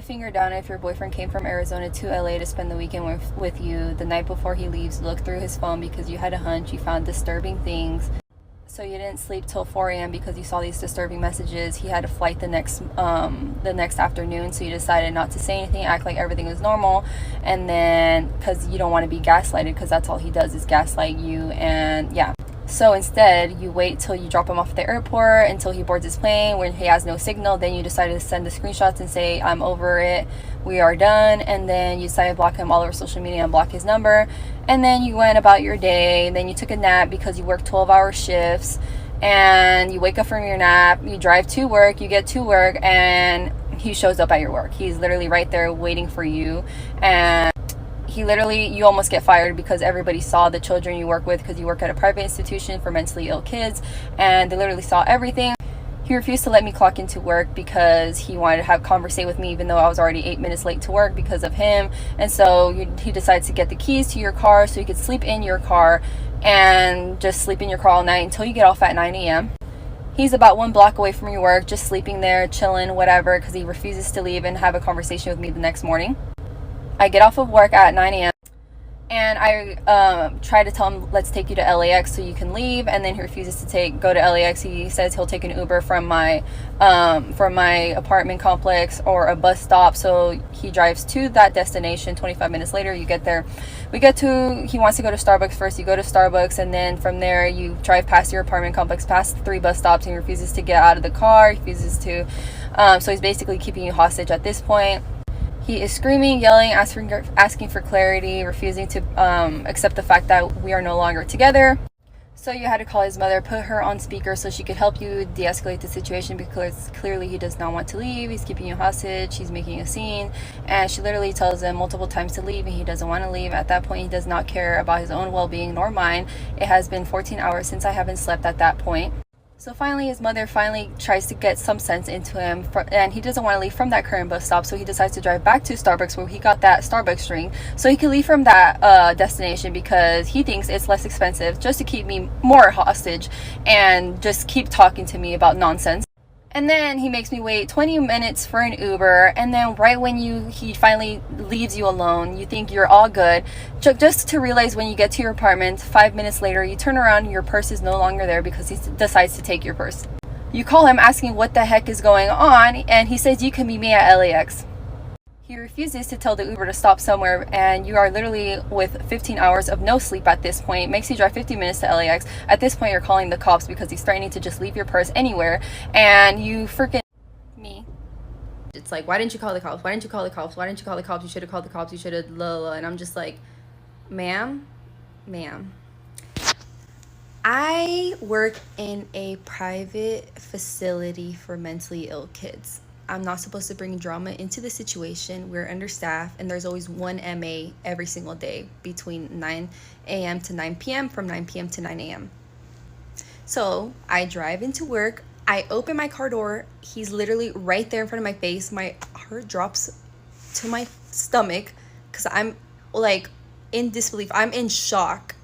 finger down if your boyfriend came from Arizona to LA to spend the weekend with you. The night before he leaves, look through his phone because you had a hunch, you found disturbing things. So you didn't sleep till 4 a.m. because you saw these disturbing messages. He had a flight the next afternoon, so you decided not to say anything, act like everything was normal, and then because you don't want to be gaslighted, because that's all he does is gaslight you. And yeah, so instead you wait till you drop him off at the airport until he boards his plane. When he has no signal, then you decided to send the screenshots and say, I'm over it, we are done. And then you decided to block him all over social media and block his number. And then you went about your day. Then you took a nap because you worked 12-hour shifts. And you wake up from your nap, you drive to work, you get to work, and he shows up at your work. He's literally right there waiting for you. And you almost get fired because everybody saw the children you work with, because you work at a private institution for mentally ill kids, and they literally saw everything. He refused to let me clock into work because he wanted to have a conversation with me, even though I was already 8 minutes late to work because of him. And so he decides to get the keys to your car so you could sleep in your car and just sleep in your car all night until you get off at 9 a.m. He's about 1 block away from your work, just sleeping there, chilling, whatever, because he refuses to leave and have a conversation with me the next morning. I get off of work at 9 a.m. and I try to tell him, let's take you to LAX so you can leave, and then he refuses to go to LAX. He says he'll take an Uber from my apartment complex or a bus stop. So he drives to that destination. 25 minutes later, you get there. He wants to go to Starbucks first. You go to Starbucks, and then from there you drive past your apartment complex, past 3 bus stops, and he refuses to get out of the car. He refuses to, so he's basically keeping you hostage at this point. He is screaming, yelling, asking for clarity, refusing to accept the fact that we are no longer together. So you had to call his mother, put her on speaker so she could help you de-escalate the situation, because clearly he does not want to leave. He's keeping you hostage. He's making a scene. And she literally tells him multiple times to leave, and he doesn't want to leave. At that point, he does not care about his own well-being nor mine. It has been 14 hours since I haven't slept at that point. So finally, his mother tries to get some sense into him, and he doesn't want to leave from that current bus stop, so he decides to drive back to Starbucks, where he got that Starbucks drink, so he can leave from that destination, because he thinks it's less expensive, just to keep me more hostage and just keep talking to me about nonsense. And then he makes me wait 20 minutes for an Uber, and then right when he finally leaves you alone, you think you're all good, just to realize when you get to your apartment 5 minutes later, you turn around and your purse is no longer there because he decides to take your purse. You call him asking what the heck is going on, and he says you can meet me at LAX. He refuses to tell the Uber to stop somewhere, and you are literally with 15 hours of no sleep at this point. Makes you drive 50 minutes to LAX. At this point, you're calling the cops because he's threatening to just leave your purse anywhere, and you freaking me. It's like, why didn't you call the cops? Why didn't you call the cops? Why didn't you call the cops? You should have called the cops. You should have And I'm just like, ma'am. I work in a private facility for mentally ill kids. I'm not supposed to bring drama into the situation. We're understaffed, and there's always one MA every single day between 9 a.m. to 9 p.m., from 9 p.m. to 9 a.m. So I drive into work. I open my car door. He's literally right there in front of my face. My heart drops to my stomach because I'm like in disbelief. I'm in shock,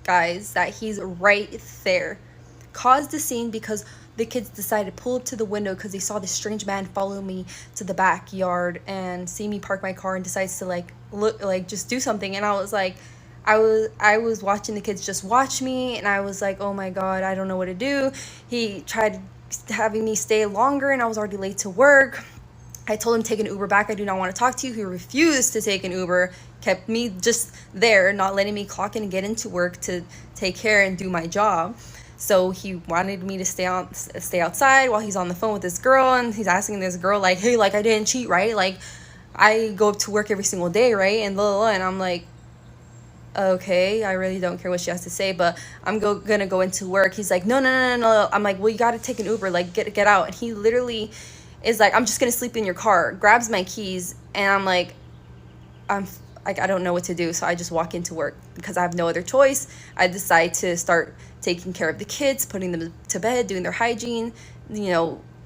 guys, that he's right there. Caused a scene because the kids decided to pull up to the window because they saw this strange man follow me to the backyard and see me park my car, and decides to just do something. And I was like, I was watching the kids just watch me, and I was like, oh my god, I don't know what to do. He tried having me stay longer, and I was already late to work. I told him take an Uber back. I do not want to talk to you. He refused to take an Uber, kept me just there, not letting me clock in and get into work to take care and do my job. So he wanted me to stay outside while he's on the phone with this girl, and he's asking this girl, like, hey, like, I didn't cheat, right? Like, I go up to work every single day, right? And blah, blah, blah. And I'm like, okay, I really don't care what she has to say, but I'm gonna go into work. He's like, no. I'm like, well, you gotta take an Uber, like, get out. And he literally is like, I'm just gonna sleep in your car, grabs my keys, and I'm like, I don't know what to do, so I just walk into work because I have no other choice. I decide to start taking care of the kids, putting them to bed, doing their hygiene,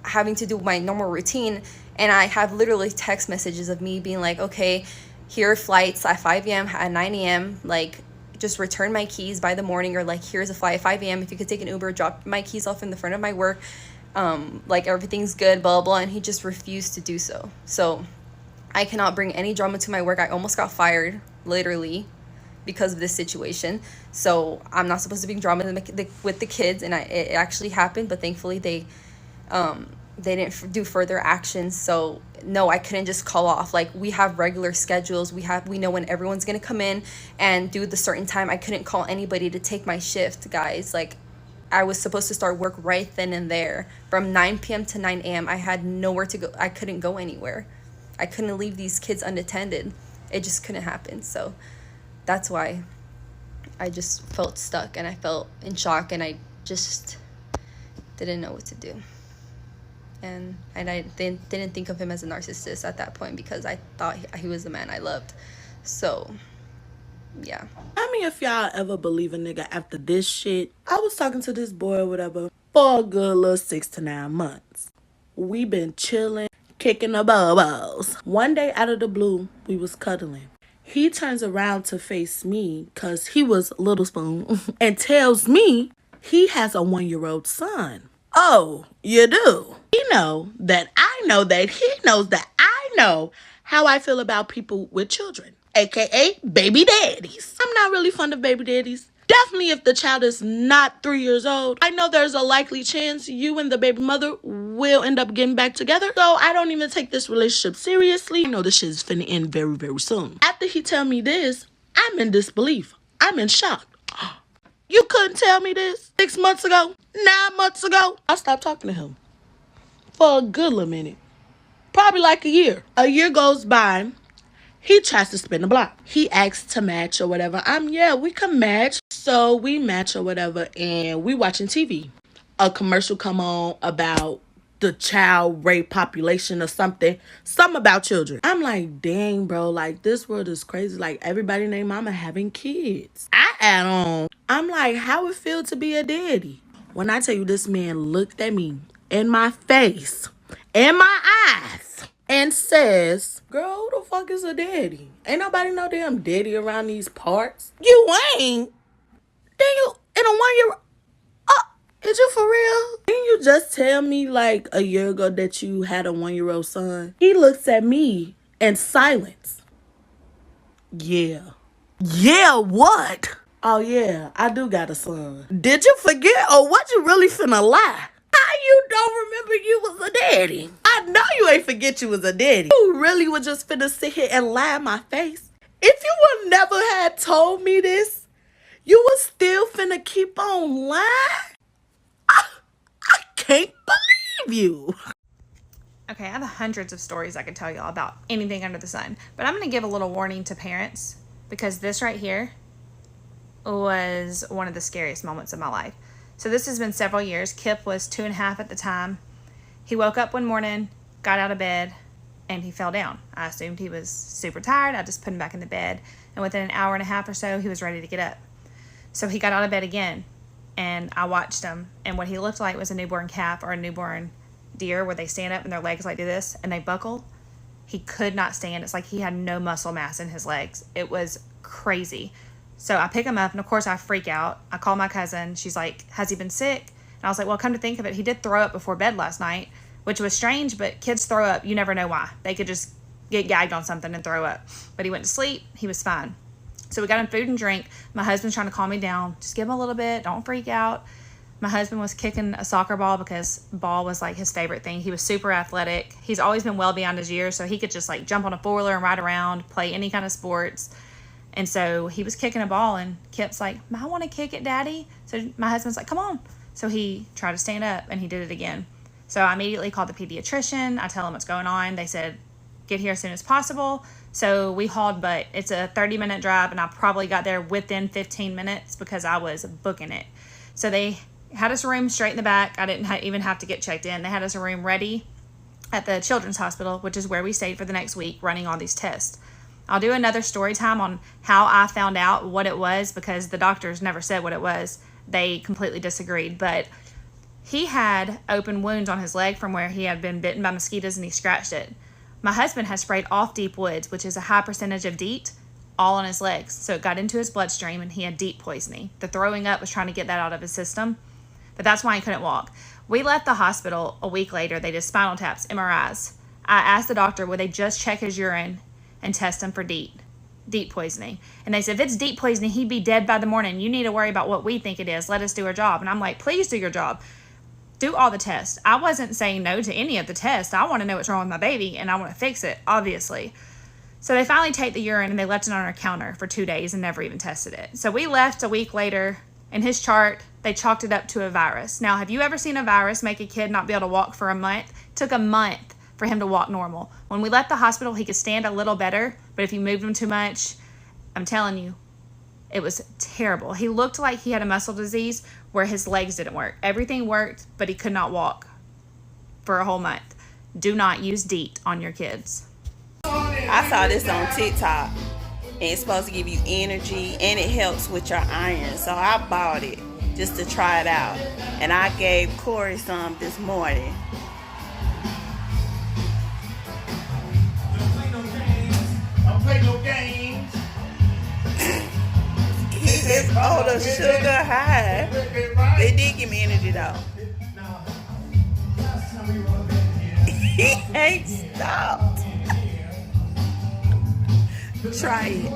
having to do my normal routine. And I have literally text messages of me being like, okay, here are flights at 5 a.m., at 9 a.m., like, just return my keys by the morning, or like, here's a flight at 5 a.m. If you could take an Uber, drop my keys off in the front of my work, like, everything's good, blah, blah. And he just refused to do so. So I cannot bring any drama to my work. I almost got fired, literally, because of this situation. So I'm not supposed to bring drama with the kids, and it actually happened, but thankfully they didn't do further actions. So no, I couldn't just call off. Like, we have regular schedules. We know when everyone's gonna come in and do the certain time. I couldn't call anybody to take my shift, guys. Like, I was supposed to start work right then and there. From 9 p.m. to 9 a.m. I had nowhere to go. I couldn't go anywhere. I couldn't leave these kids unattended. It just couldn't happen. So that's why I just felt stuck, and I felt in shock, and I just didn't know what to do. And I didn't think of him as a narcissist at that point, because I thought he was the man I loved. So yeah. How many of y'all ever believe a nigga after this shit? I was talking to this boy or whatever for a good little 6 to 9 months. We been chilling, kicking the bubbles. One day out of the blue, we was cuddling. He turns around to face me, cause he was Little Spoon, and tells me he has a 1-year-old son. Oh, you do? He know that I know that he knows that I know how I feel about people with children, aka baby daddies. I'm not really fond of baby daddies. Definitely if the child is not 3 years old, I know there's a likely chance you and the baby mother will end up getting back together. So I don't even take this relationship seriously. I know this shit is finna end very, very soon. After he tell me this, I'm in disbelief. I'm in shock. You couldn't tell me this 6 months ago, 9 months ago. I stopped talking to him for a good little minute. Probably like a year. A year goes by. He tries to spin the block. He asks to match or whatever. Yeah, we can match. So we match or whatever, and we watching TV. A commercial come on about the child rape population or something about children. I'm like, dang, bro, like, this world is crazy. Like, everybody and their mama having kids. I add on, I'm like, how it feel to be a daddy? When I tell you, this man looked at me in my face, in my eyes, and says, girl, who the fuck is a daddy? Ain't nobody no damn daddy around these parts. You ain't? Then you in a 1-year? Is you for real? Didn't you just tell me like a year ago that you had a 1-year-old son? He looks at me in silence. Yeah. Yeah, what? Oh yeah, I do got a son. Did you forget, or what, you really finna lie? How you don't remember you was a daddy? I know you ain't forget you was a daddy. You really was just finna sit here and lie in my face? If you would never had told me this, you was still finna keep on lying? I can't believe you. Okay, I have hundreds of stories I could tell y'all about anything under the sun. But I'm going to give a little warning to parents, because this right here was one of the scariest moments of my life. So this has been several years. Kip was 2.5 at the time. He woke up one morning, got out of bed, and he fell down. I assumed he was super tired. I just put him back in the bed. And within an hour and a half or so, he was ready to get up. So he got out of bed again, and I watched him. And what he looked like was a newborn calf or a newborn deer, where they stand up and their legs like do this and they buckle. He could not stand. It's like he had no muscle mass in his legs. It was crazy. So I pick him up, and of course I freak out. I call my cousin. She's like, has he been sick? And I was like, well, come to think of it, he did throw up before bed last night, which was strange, but kids throw up. You never know why. They could just get gagged on something and throw up. But he went to sleep. He was fine. So we got him food and drink. My husband's trying to calm me down. Just give him a little bit. Don't freak out. My husband was kicking a soccer ball, because ball was like his favorite thing. He was super athletic. He's always been well beyond his years, so he could just like jump on a four-wheeler and ride around, play any kind of sports. And so he was kicking a ball, and Kip's like, I want to kick it, Daddy. So my husband's like, come on. So he tried to stand up, and he did it again. So I immediately called the pediatrician. I tell him what's going on. They said, get here as soon as possible. So we hauled butt. It's a 30-minute drive, and I probably got there within 15 minutes because I was booking it. So they had us a room straight in the back. I didn't even have to get checked in. They had us a room ready at the Children's Hospital, which is where we stayed for the next week running all these tests. I'll do another story time on how I found out what it was, because the doctors never said what it was. They completely disagreed. But he had open wounds on his leg from where he had been bitten by mosquitoes, and he scratched it. My husband had sprayed off deep woods, which is a high percentage of DEET, all on his legs. So it got into his bloodstream, and he had DEET poisoning. The throwing up was trying to get that out of his system, but that's why he couldn't walk. We left the hospital a week later. They did spinal taps, MRIs. I asked the doctor, would they just check his urine and test him for DEET poisoning? And they said, if it's DEET poisoning, he'd be dead by the morning. You need to worry about what we think it is. Let us do our job. And I'm like, please do your job. Do all the tests. I wasn't saying no to any of the tests. I want to know what's wrong with my baby, and I want to fix it, obviously. So they finally take the urine, and they left it on our counter for 2 days and never even tested it. So we left a week later. In his chart, they chalked it up to a virus. Now, have you ever seen a virus make a kid not be able to walk for a month? It took a month for him to walk normal. When we left the hospital, he could stand a little better, but if you moved him too much, I'm telling you, it was terrible. He looked like he had a muscle disease where his legs didn't work. Everything worked, but he could not walk for a whole month. Do not use DEET on your kids. I saw this on TikTok, and it's supposed to give you energy, and it helps with your iron. So I bought it just to try it out, and I gave Corey some this morning. Don't play no games. It's on the sugar high. They did give me energy though. He ain't stopped. Try it.